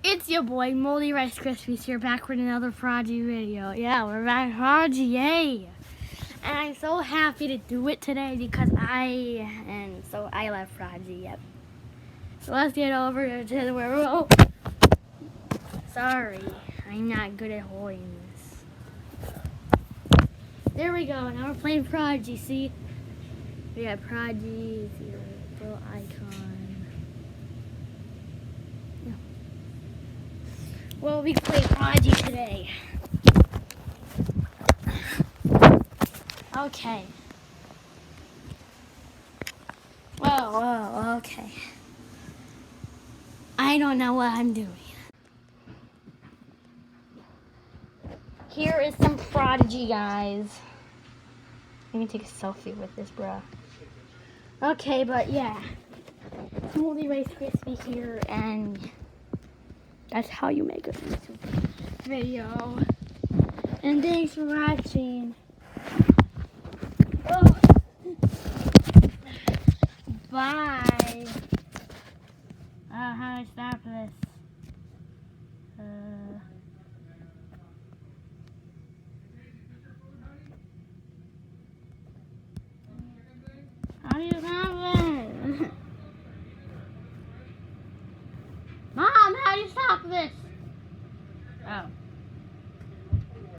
It's your boy Moldy Rice Krispies here, back with another prodigy video. Yeah, we're back, prodigy, yay! And I'm so happy to do it today because I love prodigy. Yep. So let's get over to the world. Sorry, I'm not good at holding this. There we go. Now we're playing prodigy. See, we got prodigy, the little icon. Well, we play prodigy today. Okay. Whoa, okay. I don't know what I'm doing. Here is some prodigy, guys. Let me take a selfie with this, bro. Okay, but yeah. Moldy Rice Krispies here, and that's how you make a YouTube video. And thanks for watching. Oh. Bye. How do I stop this?